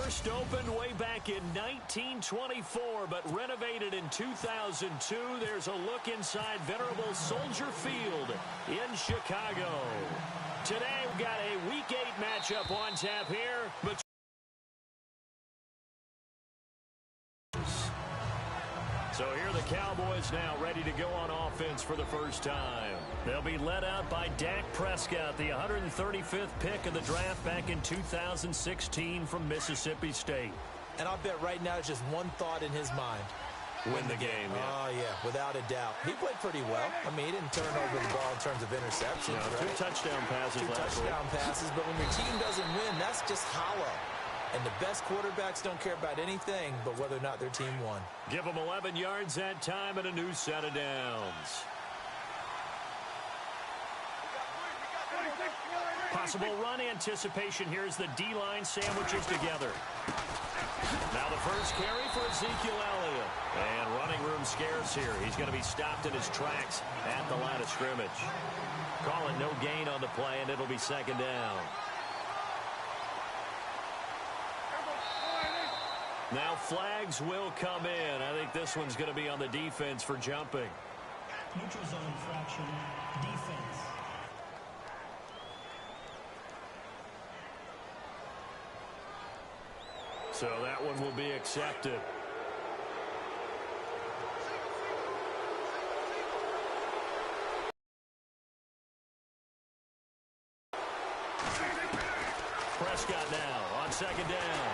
First opened way back in 1924, but renovated in 2002. There's a look inside venerable Soldier Field in Chicago. Today, we've got a Week 8 matchup on tap here. So here are the Cowboys now ready to go on offense for the first time. They'll be led out by Dak Prescott, the 135th pick of the draft back in 2016 from Mississippi State. And I'll bet right now it's just one thought in his mind. Win the game. Oh, yeah, without a doubt. He played pretty well. I mean, he didn't turn over the ball in terms of interceptions. No, right? 2 touchdown passes last week. 2 touchdown passes, but when your team doesn't win, that's just hollow. And the best quarterbacks don't care about anything but whether or not their team won. Give them 11 yards that time and a new set of downs. Possible run anticipation. Here's the D-line sandwiches together. Now the first carry for Ezekiel Elliott. And running room scarce here. He's going to be stopped in his tracks at the line of scrimmage. Call it no gain on the play, and it'll be second down. Now flags will come in. I think this one's going to be on the defense for jumping. Neutral zone infraction, defense. So that one will be accepted. Prescott now on second down.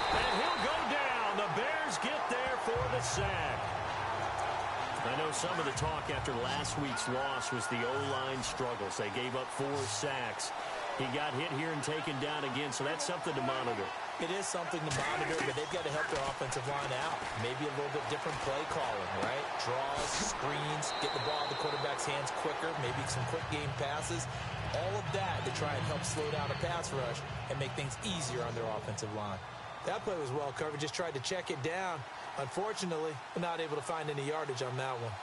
And he'll go down. The Bears get there for the sack. I know some of the talk after last week's loss was the O-line struggles. They gave up 4 sacks. He got hit here and taken down again, so that's something to monitor. It is something to monitor, but they've got to help their offensive line out. Maybe a little bit different play calling, right? Draws, screens, get the ball in the quarterback's hands quicker, maybe some quick game passes. All of that to try and help slow down a pass rush and make things easier on their offensive line. That play was well covered. Just tried to check it down. Unfortunately, not able to find any yardage on that one.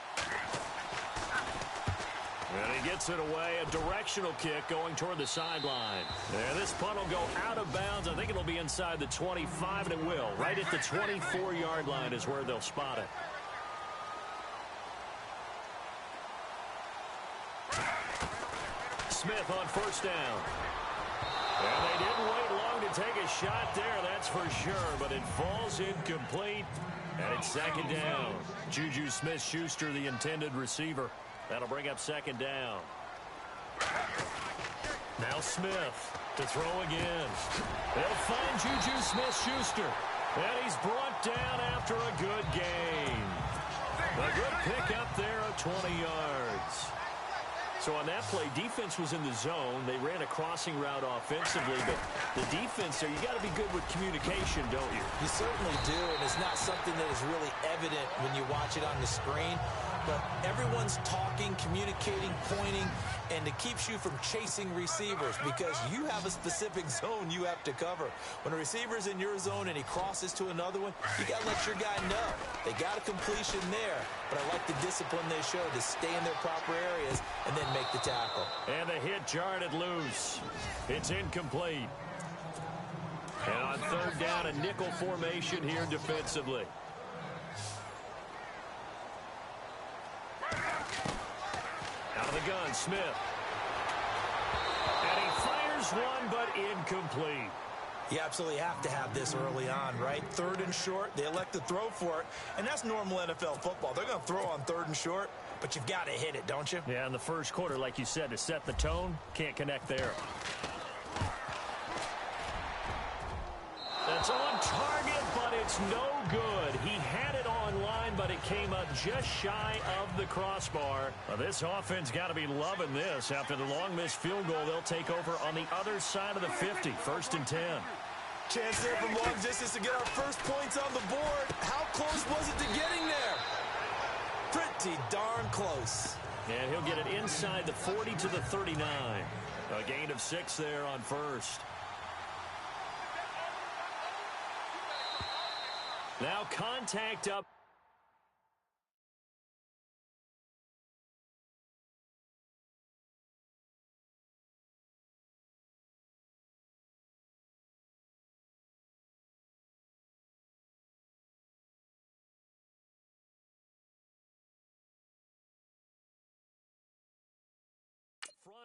And he gets it away. A directional kick going toward the sideline. And this punt will go out of bounds. I think it'll be inside the 25, and it will. Right at the 24-yard line is where they'll spot it. Smith on first down. And they didn't wait long to take a shot there, that's for sure. But it falls incomplete, and it's second down. Juju Smith-Schuster, the intended receiver. That'll bring up second down. Now Smith to throw again. They'll find Juju Smith-Schuster. And he's brought down after a good gain. A good pickup there of 20 yards. So on that play, defense was in the zone. They ran a crossing route offensively, but the defense there, you got to be good with communication, don't you? You certainly do, and it's not something that is really evident when you watch it on the screen. But everyone's talking, communicating, pointing, and it keeps you from chasing receivers because you have a specific zone you have to cover. When a receiver's in your zone and he crosses to another one, you got to let your guy know. They got a completion there, but I like the discipline they show to stay in their proper areas and then make the tackle. And the hit jarred it loose. It's incomplete. And on third down, a nickel formation here defensively. Out of the gun, Smith. And he fires one, but incomplete. You absolutely have to have this early on, right? Third and short, they elect to throw for it, and that's normal NFL football. They're going to throw on third and short, but you've got to hit it, don't you? Yeah, in the first quarter, like you said, to set the tone, can't connect there. That's on target, but it's no good. He had it online, but it came up just shy of the crossbar. Well, this offense got to be loving this. After the long missed field goal, they'll take over on the other side of the 50, 1st and 10. Chance there from long distance to get our first points on the board. How close was it to getting there? Pretty darn close. And he'll get it inside the 40 to the 39. A gain of 6 there on first. Now contact up.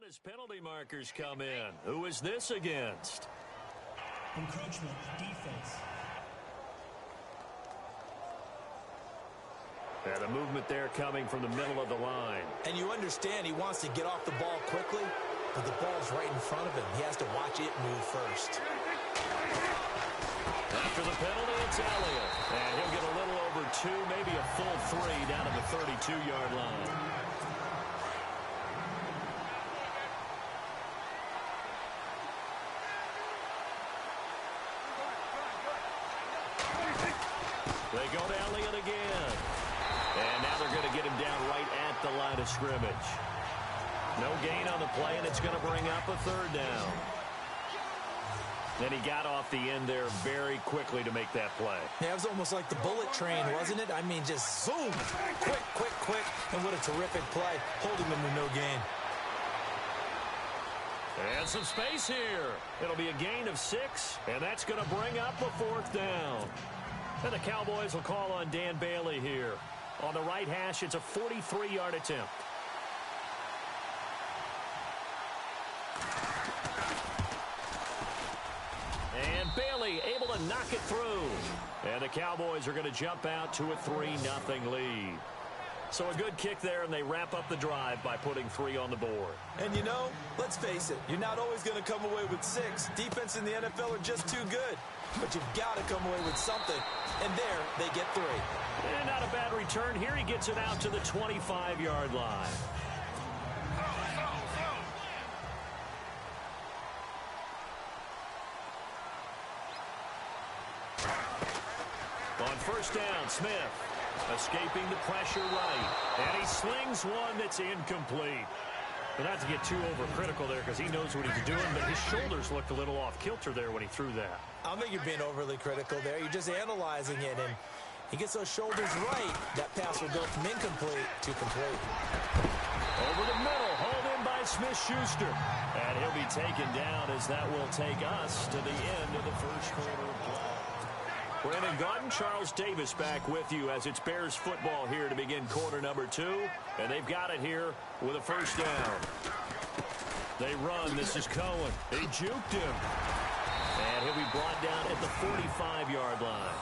As penalty markers come in. Who is this against? Encroachment defense. And a movement there coming from the middle of the line. And you understand he wants to get off the ball quickly, but the ball's right in front of him. He has to watch it move first. After the penalty, it's Elliott. And he'll get a little over 2, maybe a full 3 down to the 32-yard line. They go to Elliott again. And now they're going to get him down right at the line of scrimmage. No gain on the play, and it's going to bring up a 3rd down. Then he got off the end there very quickly to make that play. Yeah, it was almost like the bullet train, wasn't it? I mean, just zoom. Quick, quick, quick. And what a terrific play, holding them to no gain. And some space here. It'll be a gain of 6, and that's going to bring up a 4th down. And the Cowboys will call on Dan Bailey here. On the right hash, it's a 43-yard attempt. And Bailey able to knock it through. And the Cowboys are going to jump out to a 3-0 lead. So a good kick there, and they wrap up the drive by putting 3 on the board. And you know, let's face it, you're not always going to come away with 6. Defense in the NFL are just too good. But you've got to come away with something. And there, they get 3. And not a bad return. Here he gets it out to the 25-yard line. On 1st down, Smith escaping the pressure right. And he slings one that's incomplete. But not to get too overcritical there because he knows what he's doing, but his shoulders looked a little off kilter there when he threw that. I don't think you're being overly critical there. You're just analyzing it, and he gets those shoulders right. That pass will go from incomplete to complete. Over the middle, hauled in by Smith-Schuster. And he'll be taken down as that will take us to the end of the first quarter of play. Brandon Gaudin, Charles Davis back with you as it's Bears football here to begin quarter number 2. And they've got it here with a 1st down. They run. This is Cohen. They juked him. And he'll be brought down at the 45-yard line.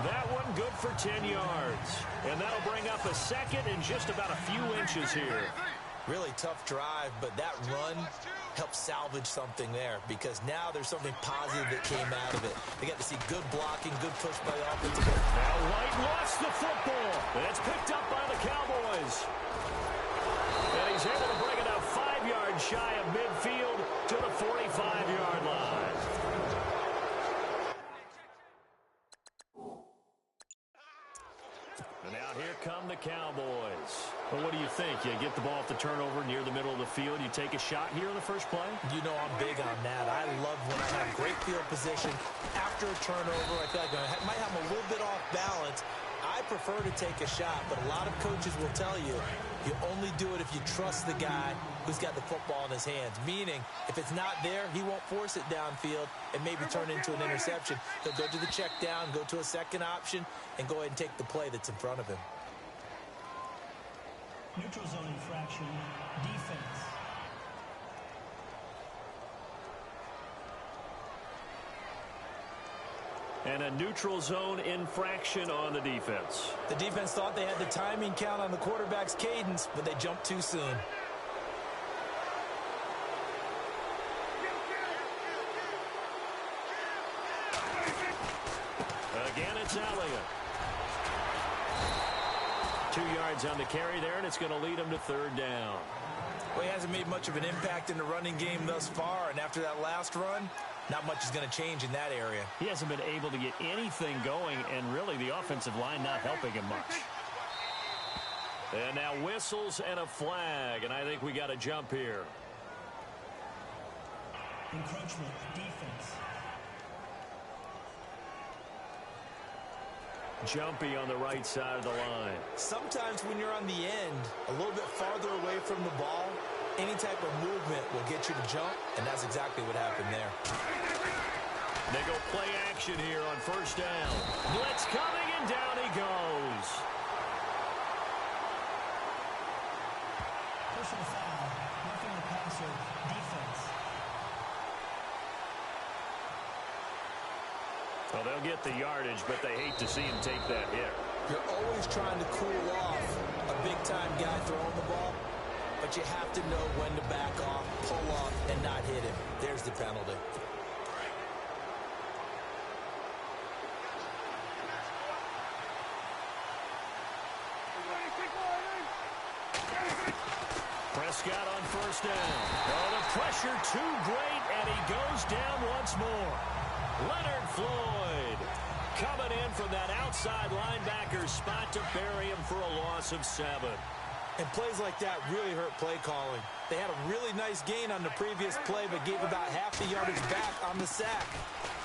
That one good for 10 yards. And that'll bring up a 2nd and just about a few inches here. Really tough drive, but that run helped salvage something there because now there's something positive that came out of it. They got to see good blocking, good push by the offensive line. Now White lost the football. And it's picked up by the Cowboys. And he's able to bring it out 5 yards shy of midfield to the 45-yard line. And now here come the Cowboys. Well, what do you think? You get the ball off the turnover near the middle of the field. You take a shot here in the first play? You know I'm big on that. I love when I have great field position. After a turnover, I feel like I might have a little bit off balance. I prefer to take a shot, but a lot of coaches will tell you, you only do it if you trust the guy who's got the football in his hands. Meaning, if it's not there, he won't force it downfield and maybe turn into an interception. He'll go to the check down, go to a second option, and go ahead and take the play that's in front of him. Neutral zone infraction defense. And a neutral zone infraction on the defense. The defense thought they had the timing count on the quarterback's cadence, but they jumped too soon. Again, it's Elliott. 2 yards on the carry there, and it's going to lead him to 3rd down. Well, he hasn't made much of an impact in the running game thus far, and after that last run, not much is going to change in that area. He hasn't been able to get anything going, and really the offensive line not helping him much. And now whistles and a flag, and I think we got a jump here. Encroachment defense. Jumpy on the right side of the line. Sometimes when you're on the end, a little bit farther away from the ball, any type of movement will get you to jump, and that's exactly what happened there. They go play action here on 1st down. Blitz coming, and down he goes. Personal foul. Roughing the passer. Answer, defense. Well, they'll get the yardage, but they hate to see him take that hit. You're always trying to cool off a big-time guy throwing the ball, but you have to know when to back off, pull off, and not hit him. There's the penalty. Prescott on first down. Oh, the pressure too great, and he goes down once more. Leonard Floyd coming in from that outside linebacker spot to bury him for a loss of 7. And plays like that really hurt play calling. They had a really nice gain on the previous play, but gave about half the yardage back on the sack.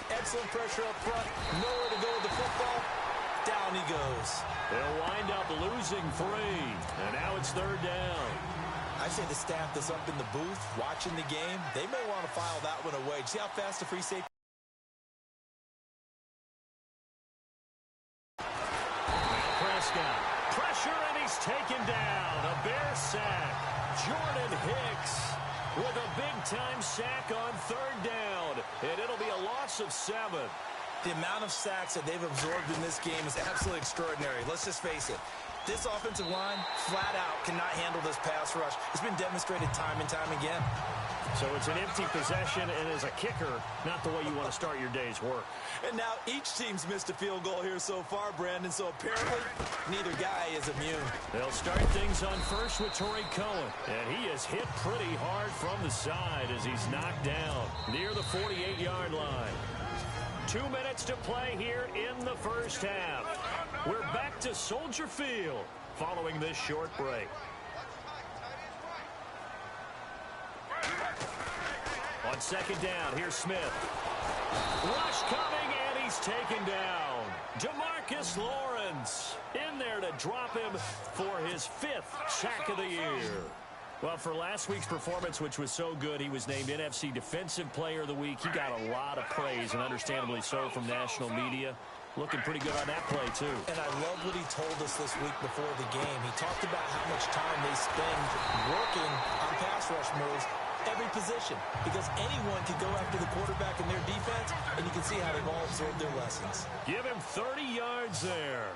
Excellent pressure up front. Nowhere to go with the football. Down he goes. They'll wind up losing 3, and now it's 3rd down. I say the staff that's up in the booth watching the game, they may want to file that one away. See how fast the free safety. Prescott, pressure, and he's taken down. A Bear sack. Jordan Hicks with a big-time sack on 3rd down, and it'll be a loss of 7. The amount of sacks that they've absorbed in this game is absolutely extraordinary. Let's just face it. This offensive line, flat out, cannot handle this pass rush. It's been demonstrated time and time again. So it's an empty possession, and as a kicker, not the way you want to start your day's work. And now each team's missed a field goal here so far, Brandon, so apparently neither guy is immune. They'll start things on first with Torrey Cohen, and he is hit pretty hard from the side as he's knocked down near the 48-yard line. 2 minutes to play here in the first half. We're back to Soldier Field following this short break. On 2nd down, here's Smith. Rush coming, and he's taken down. DeMarcus Lawrence in there to drop him for his 5th sack of the year. Well, for last week's performance, which was so good, he was named NFC Defensive Player of the Week. He got a lot of praise, and understandably so, from national media. Looking pretty good on that play, too. And I love what he told us this week before the game. He talked about how much time they spend working on pass rush moves, every position, because anyone can go after the quarterback in their defense, and you can see how they've all absorbed their lessons. Give him 30 yards there.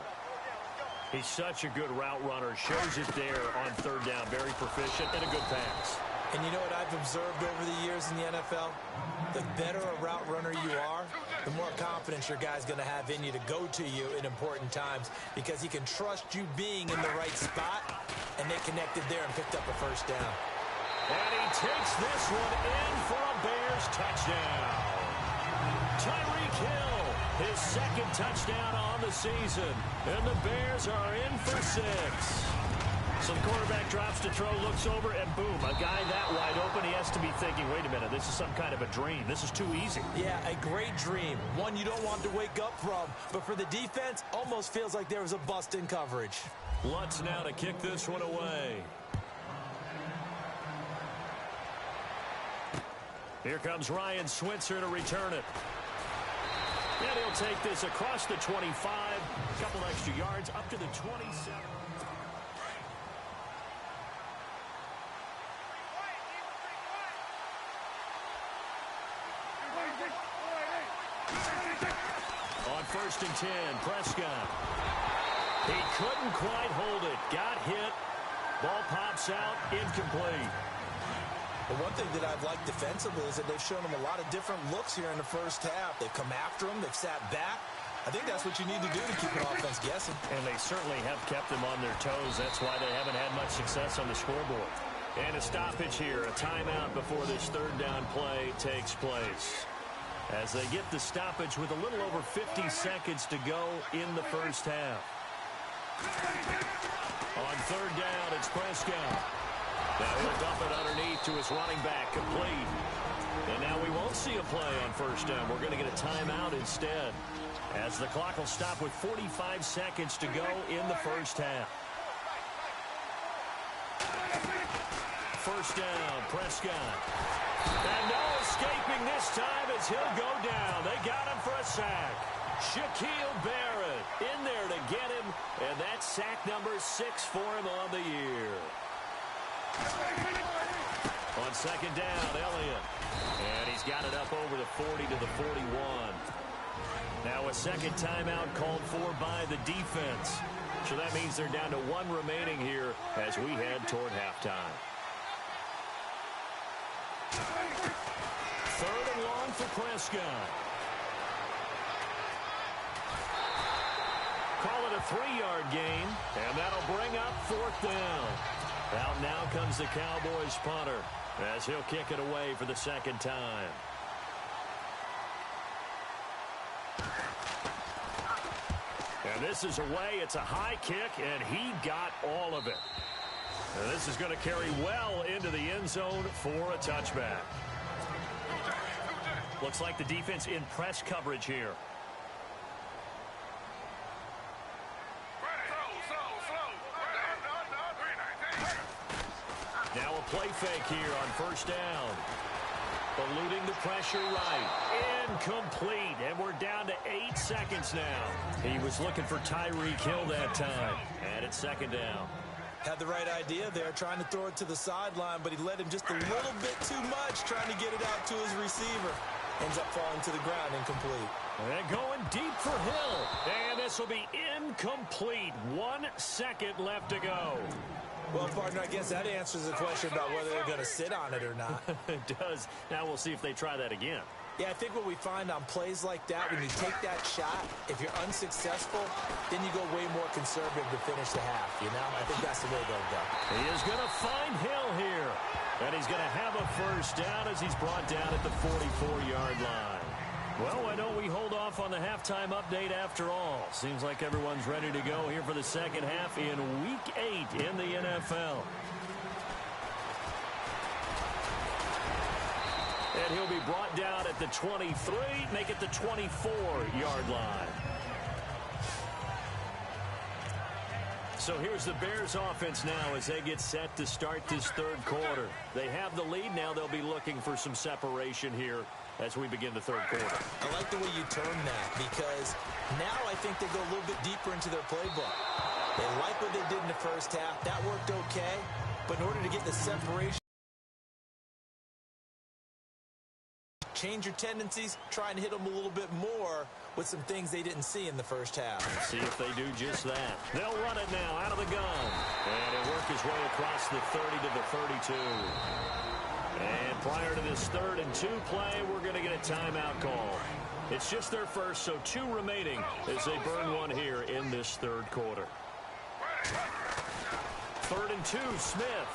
He's such a good route runner. Shows it there on 3rd down. Very proficient and a good pass. And you know what I've observed over the years in the NFL? The better a route runner you are, the more confidence your guy's going to have in you to go to you in important times, because he can trust you being in the right spot, and they connected there and picked up a 1st down. And he takes this one in for a Bears touchdown. Tyreek Hill, his 2nd touchdown on the season. And the Bears are in for 6. So the quarterback drops to throw, looks over, and boom, a guy that wide open, he has to be thinking, wait a minute, this is some kind of a dream. This is too easy. Yeah, a great dream. One you don't want to wake up from. But for the defense, almost feels like there was a bust in coverage. Lutz now to kick this one away. Here comes Ryan Switzer to return it. And he'll take this across the 25. A couple extra yards up to the 27. On 1st and 10, Prescott. He couldn't quite hold it. Got hit. Ball pops out. Incomplete. But one thing that I've liked defensively is that they've shown him a lot of different looks here in the first half. They've come after him. They've sat back. I think that's what you need to do to keep an offense guessing. And they certainly have kept them on their toes. That's why they haven't had much success on the scoreboard. And a stoppage here, a timeout before this 3rd down play takes place. As they get the stoppage with a little over 50 seconds to go in the first half. On 3rd down, it's Prescott. Now he'll dump it underneath to his running back, complete. And now we won't see a play on 1st down. We're going to get a timeout instead, as the clock will stop with 45 seconds to go in the first half. 1st down, Prescott. And no escaping this time as he'll go down. They got him for a sack. Shaquille Barrett in there to get him, and that's sack number 6 for him on the year. On second down, Elliott. And he's got it up over the 40 to the 41. Now a second timeout called for by the defense. So that means they're down to one remaining here as we head toward halftime. Third and long for Prescott. Call it a 3-yard gain, and that'll bring up fourth down. Out now comes the Cowboys punter as he'll kick it away for the second time. And this is away. It's a high kick, and he got all of it. And this is going to carry well into the end zone for a touchback. Looks like the defense in press coverage here. Now a play fake here on first down. Eluding the pressure right. Incomplete. And we're down to 8 seconds now. He was looking for Tyreek Hill that time. And it's second down. Had the right idea there, trying to throw it to the sideline, but he led him just a little bit too much, trying to get it out to his receiver. Ends up falling to the ground, incomplete. And going deep for Hill. And this will be incomplete. 1 second left to go. Well, partner, I guess that answers the question about whether they're going to sit on it or not. It does. Now we'll see if they try that again. Yeah, I think what we find on plays like that, when you take that shot, if you're unsuccessful, then you go way more conservative to finish the half, you know? I think that's the way they'll go. He is going to find Hill here. And he's going to have a first down as he's brought down at the 44-yard line. Well, why don't we hold off on the halftime update after all? Seems like everyone's ready to go here for the second half in Week 8 in the NFL. And he'll be brought down at the 23, make it the 24-yard line. So here's the Bears offense now as they get set to start this third quarter. They have the lead. Now they'll be looking for some separation here as we begin the third quarter. I like the way you term that, because now I think they go a little bit deeper into their playbook. They like what they did in the first half. That worked okay, but in order to get the separation, change your tendencies, try and hit them a little bit more with some things they didn't see in the first half. Let's see if they do just that. They'll run it now out of the gun. And he'll work his way across the 30 to the 32. And prior to this 3rd and 2 play, we're going to get a timeout call. It's just their first, so 2 remaining as they burn one here in this third quarter. 3rd and 2, Smith.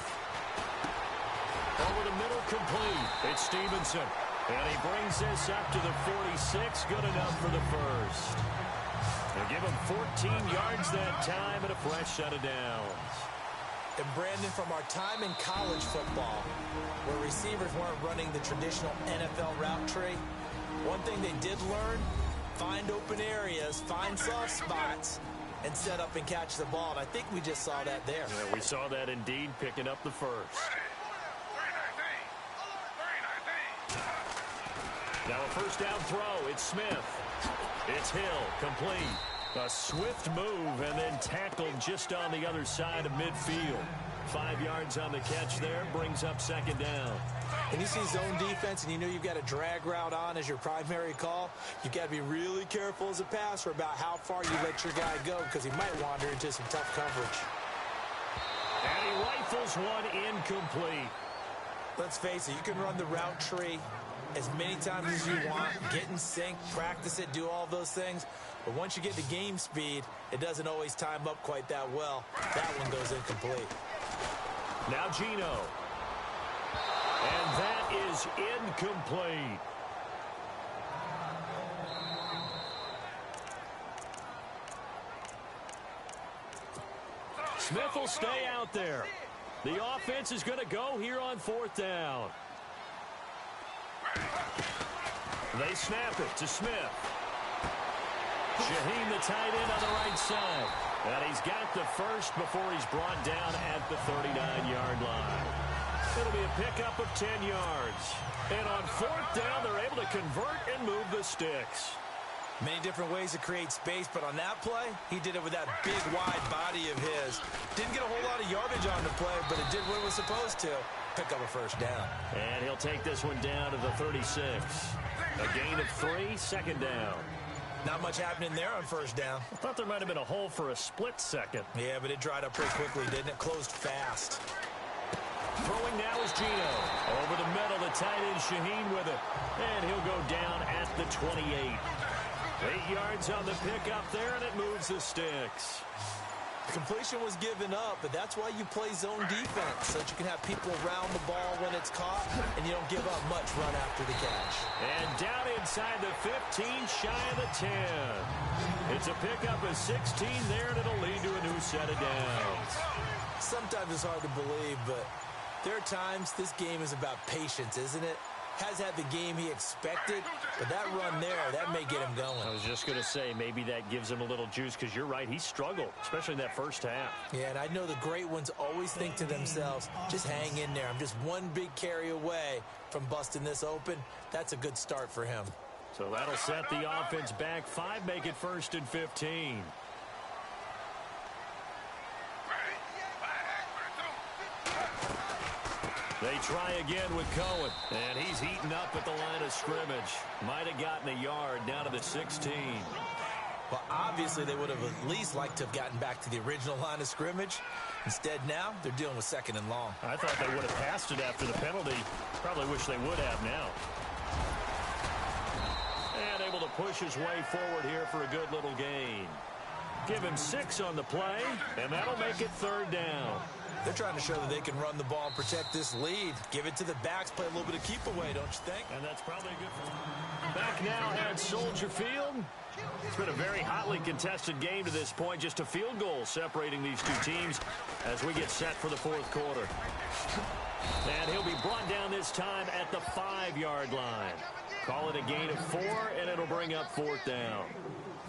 Over the middle, complete. It's Stevenson. And he brings this up to the 46. Good enough for the first. They'll give him 14 yards that time and a fresh set of downs. And Brandon, from our time in college football, where receivers weren't running the traditional NFL route tree, one thing they did learn, find open areas, find soft spots, and set up and catch the ball. And I think we just saw that there. Yeah, we saw that indeed, picking up the first. Now a first down throw. It's Smith. It's Hill. Complete. A swift move and then tackled just on the other side of midfield. 5 yards on the catch there. Brings up second down. When you see zone defense and you know you've got a drag route on as your primary call, you've got to be really careful as a passer about how far you let your guy go, because he might wander into some tough coverage. And he rifles one incomplete. Let's face it, you can run the route tree as many times as you want, get in sync, practice it, do all those things. But once you get to game speed, it doesn't always time up quite that well. That one goes incomplete. Now Gino. And that is incomplete. Smith will stay out there. The offense is going to go here on 4th down. They snap it to Smith. Shaheen, the tight end on the right side. And he's got the first before he's brought down at the 39-yard line. It'll be a pickup of 10 yards. And on 4th down, they're able to convert and move the sticks. Many different ways to create space, but on that play, he did it with that big, wide body of his. Didn't get a whole lot of yardage on the play, but it did what it was supposed to. Pick up a first down. And he'll take this one down to the 36. A gain of 3, second down. Not much happening there on first down. I thought there might have been a hole for a split second. Yeah, but it dried up pretty quickly, didn't it? Closed fast. Throwing now is Gino. Over the middle, the tight end Shaheen with it. And he'll go down at the 28. 8 yards on the pickup there, and it moves the sticks. The completion was given up, but that's why you play zone defense, so that you can have people around the ball when it's caught, and you don't give up much run after the catch. And down inside the 15, shy of the 10. It's a pickup of 16 there, and it'll lead to a new set of downs. Sometimes it's hard to believe, but there are times this game is about patience, isn't it? Has had the game he expected, but that run there, that may get him going. I was just going to say, maybe that gives him a little juice, because you're right, he struggled, especially in that first half. Yeah, and I know the great ones always think to themselves, just hang in there. I'm just one big carry away from busting this open. That's a good start for him. So that'll set the offense back 5, make it 1st and 15. They try again with Cohen, and he's heating up at the line of scrimmage. Might have gotten a yard down to the 16. Well, obviously they would have at least liked to have gotten back to the original line of scrimmage. Instead now, they're dealing with 2nd and long. I thought they would have passed it after the penalty. Probably wish they would have now. And able to push his way forward here for a good little gain. Give him 6 on the play, and that'll make it 3rd down. They're trying to show that they can run the ball and protect this lead. Give it to the backs, play a little bit of keep away, don't you think? And that's probably good for back now at Soldier Field. It's been a very hotly contested game to this point. Just a field goal separating these two teams as we get set for the 4th quarter. And he'll be brought down this time at the 5-yard line. Call it a gain of 4, and it'll bring up 4th down.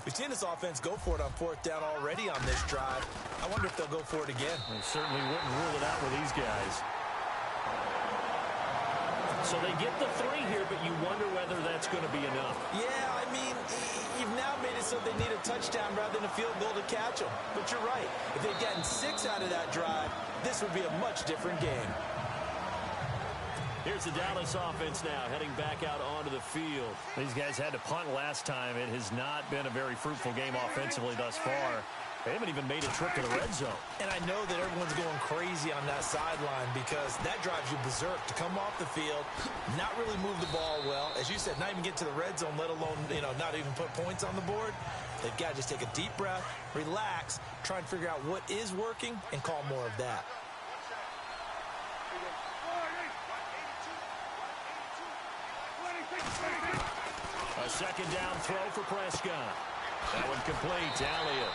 We've seen this offense go for it on 4th down already on this drive. I wonder if they'll go for it again. They certainly wouldn't rule it out with these guys. So they get the 3 here, but you wonder whether that's going to be enough. Yeah, I mean, you've now made it so they need a touchdown rather than a field goal to catch them. But you're right. If they'd gotten 6 out of that drive, this would be a much different game. Here's the Dallas offense now, heading back out onto the field. These guys had to punt last time. It has not been a very fruitful game offensively thus far. They haven't even made a trip to the red zone. And I know that everyone's going crazy on that sideline because that drives you berserk to come off the field, not really move the ball well. As you said, not even get to the red zone, let alone, not even put points on the board. They've got to just take a deep breath, relax, try and figure out what is working, and call more of that. A 2nd down throw for Prescott. That one complete to Elliott.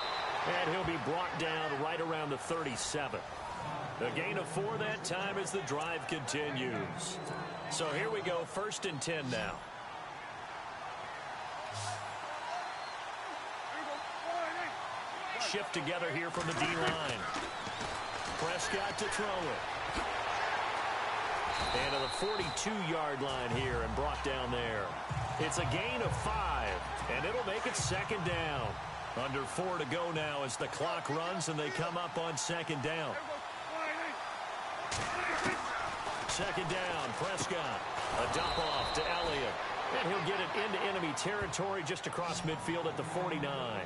And he'll be brought down right around the 37. The gain of 4 that time as the drive continues. So here we go, 1st and 10 now. Shift together here from the D-line. Prescott to throw it. And to the 42-yard line here and brought down there. It's a gain of 5, and it'll make it 2nd down. Under 4 to go now as the clock runs, and they come up on 2nd down. 2nd down, Prescott. A dump off to Elliott. And he'll get it into enemy territory just across midfield at the 49.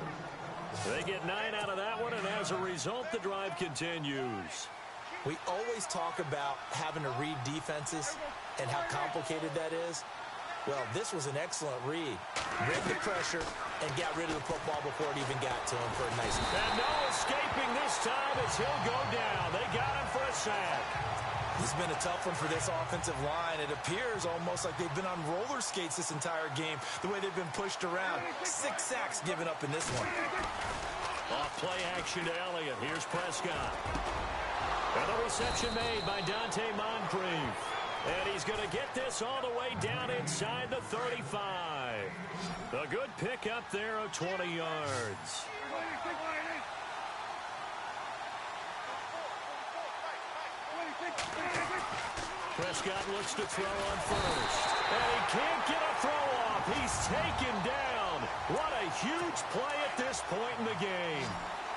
They get 9 out of that one, and as a result, the drive continues. We always talk about having to read defenses and how complicated that is. Well, this was an excellent read. Read the pressure and got rid of the football before it even got to him for a nice play. And no escaping this time as he'll go down. They got him for a sack. This has been a tough one for this offensive line. It appears almost like they've been on roller skates this entire game, the way they've been pushed around. 6 sacks given up in this one. Off play action to Elliott. Here's Prescott. And the reception made by Dante Moncrief. And he's going to get this all the way down inside the 35. A good pickup there of 20 yards. Prescott looks to throw on first. And he can't get a throw off. He's taken down. down. What a huge play at this point in the game.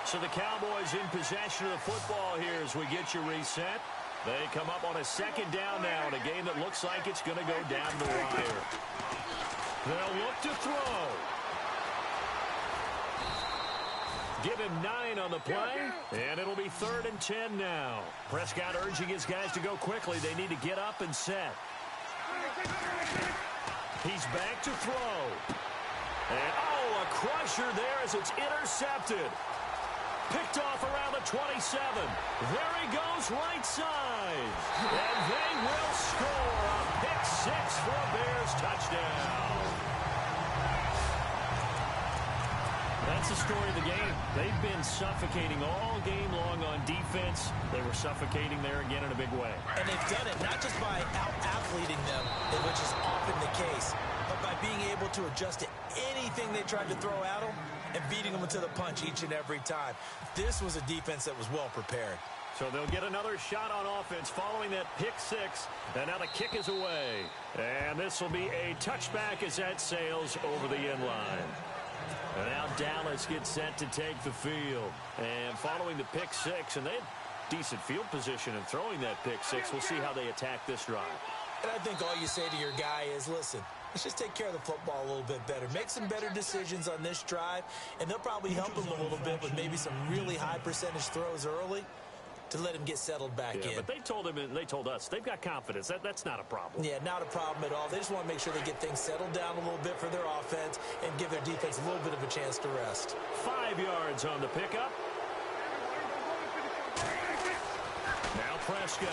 So the Cowboys in possession of the football here as we get you reset. They come up on a second down now in a game that looks like it's going to go down the wire. They'll look to throw. Give him 9 on the play, and it'll be 3rd and 10 now. Prescott urging his guys to go quickly. They need to get up and set. He's back to throw. And, oh, a crusher there as it's intercepted. Picked off around the 27. There he goes, right side. And they will score a pick 6 for a Bears touchdown. That's the story of the game. They've been suffocating all game long on defense. They were suffocating there again in a big way. And they've done it not just by out-athleting them, which is often the case, but by being able to adjust to anything they tried to throw at them and beating them to the punch each and every time. This was a defense that was well prepared. So they'll get another shot on offense following that pick 6. And now the kick is away. And this will be a touchback as that sails over the end line. And now Dallas gets set to take the field. And following the pick 6, and they had decent field position in throwing that pick 6. We'll see how they attack this drive. And I think all you say to your guy is, listen, let's just take care of the football a little bit better. Make some better decisions on this drive, and they'll probably help him a little bit with maybe some really high percentage throws early to let him get settled back in. But they told him and they told us they've got confidence. That's not a problem. Yeah, not a problem at all. They just want to make sure they get things settled down a little bit for their offense and give their defense a little bit of a chance to rest. 5 yards on the pickup. Now Prescott.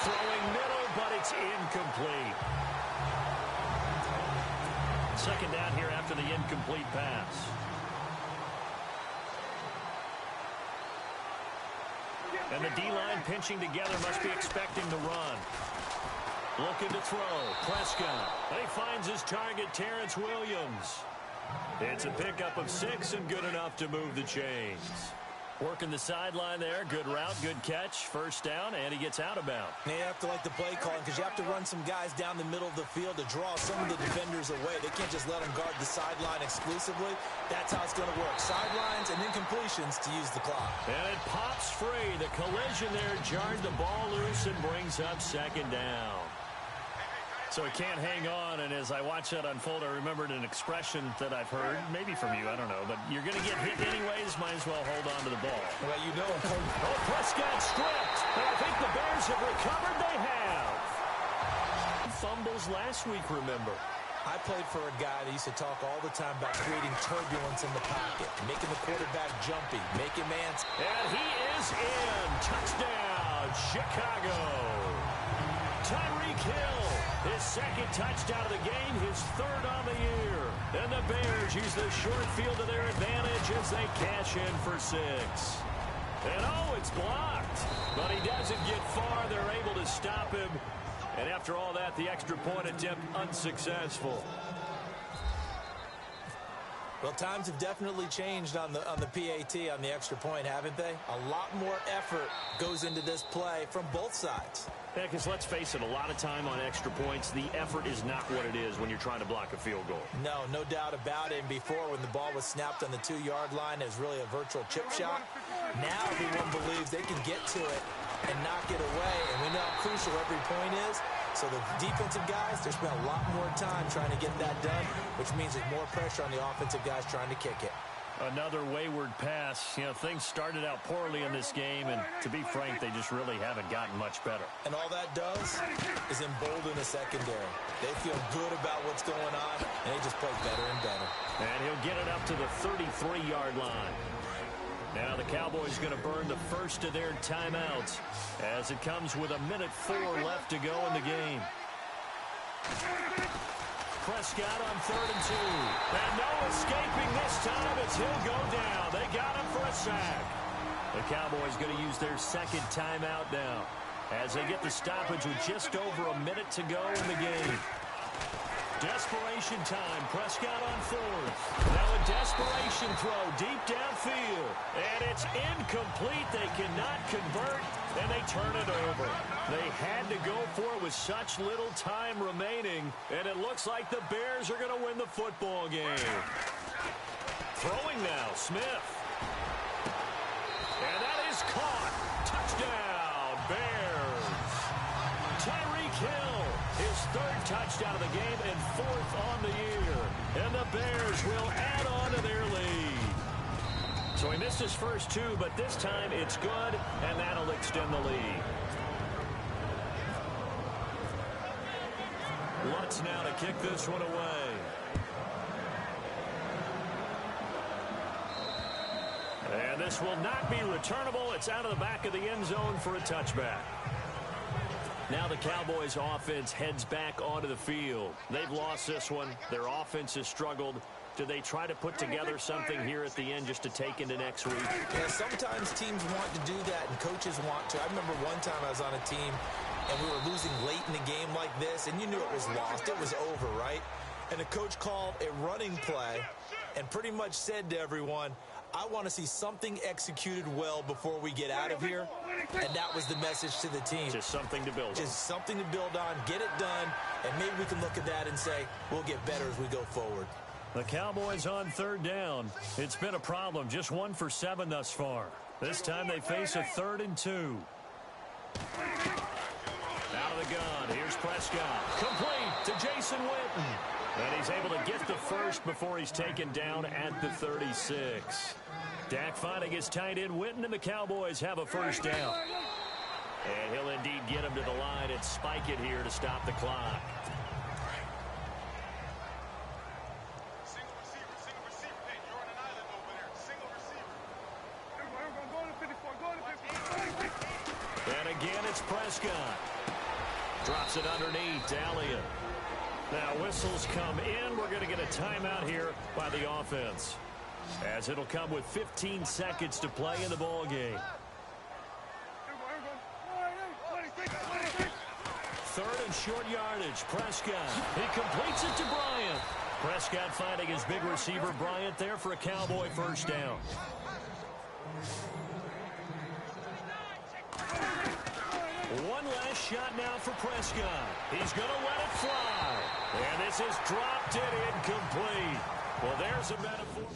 Throwing middle, but it's incomplete. Second down here after the incomplete pass. And the D-line pinching together, must be expecting the run. Looking to throw. Prescott. He finds his target, Terrence Williams. It's a pickup of 6 and good enough to move the chains. Working the sideline there. Good route, good catch. First down, and he gets out of bounds. They have to like the play calling because you have to run some guys down the middle of the field to draw some of the defenders away. They can't just let them guard the sideline exclusively. That's how it's going to work. Sidelines and incompletions to use the clock. And it pops free. The collision there jarred the ball loose and brings up second down. So he can't hang on, and as I watch that unfold, I remembered an expression that I've heard, maybe from you, I don't know, but you're going to get hit anyways, might as well hold on to the ball. Well, you know, Oh, Prescott stripped, and I think the Bears have recovered. They have. Fumbles last week, remember. I played for a guy that used to talk all the time about creating turbulence in the pocket, making the quarterback jumpy, making man. And he is in. Touchdown, Chicago. Tyreek Hill, his second touchdown of the game, his 3rd on the year. And the Bears use the short field to their advantage as they cash in for 6. And oh, it's blocked. But he doesn't get far. They're able to stop him. And after all that, the extra point attempt unsuccessful. Well, times have definitely changed on the PAT, on the extra point, haven't they? A lot more effort goes into this play from both sides. Yeah, because let's face it, a lot of time on extra points, the effort is not what it is when you're trying to block a field goal. No doubt about it. And before, when the ball was snapped on the 2-yard line, it was really a virtual chip shot. Now everyone believes they can get to it and knock it away, and we know how crucial every point is. So the defensive guys, they spent a lot more time trying to get that done, which means there's more pressure on the offensive guys trying to kick it. Another wayward pass. You know, things started out poorly in this game, and to be frank, they just really haven't gotten much better. And all that does is embolden the secondary. They feel good about what's going on, and they just play better and better. And he'll get it up to the 33-yard line. Now the Cowboys going to burn the first of their timeouts as it comes with 1:04 left to go in the game. Prescott on 3rd and 2. And no escaping this time as he'll go down. They got him for a sack. The Cowboys going to use their second timeout now as they get the stoppage with just over a minute to go in the game. Desperation time. Prescott on 4th. Now a desperation throw deep downfield. And it's incomplete. They cannot convert, and they turn it over. They had to go for it with such little time remaining, and it looks like the Bears are going to win the football game. Throwing now, Smith. And that is caught. Touchdown, Bears. Tyreek Hill, his third touchdown of the game and fourth on the year. And the Bears will add on to their lead. So he missed his first two, but this time it's good, and that'll extend the lead. Lutz now to kick this one away. And this will not be returnable. It's out of the back of the end zone for a touchback. Now the Cowboys offense heads back onto the field. They've lost this one. Their offense has struggled. Do they try to put together something here at the end just to take into next week? Yeah, sometimes teams want to do that and coaches want to. I remember one time I was on a team and we were losing late in the game like this, and you knew it was lost. It was over, right? And the coach called a running play and pretty much said to everyone, I want to see something executed well before we get out of here. And that was the message to the team. Just something to build on. Just something to build on, get it done, and maybe we can look at that and say, we'll get better as we go forward. The Cowboys on third down. It's been a problem. Just 1 for 7 thus far. This time they face a 3rd and 2. Out of the gun. Here's Prescott. Complete to Jason Witten. And he's able to get the first before he's taken down at the 36. Dak finding his tight end Witten, and the Cowboys have a first down. And he'll indeed get him to the line and spike it here to stop the clock. And again, it's Prescott. Drops it underneath to Elliott. Now whistles come in. We're going to get a timeout here by the offense, as it'll come with 15 seconds to play in the ball game. 3rd and short yardage. Prescott. He completes it to Bryant. Prescott finding his big receiver Bryant there for a Cowboy first down. One last shot now for Prescott. He's going to let it fly. And this is dropped it incomplete. Well, there's a metaphor.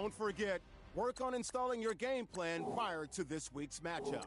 Don't forget, work on installing your game plan prior to this week's matchup.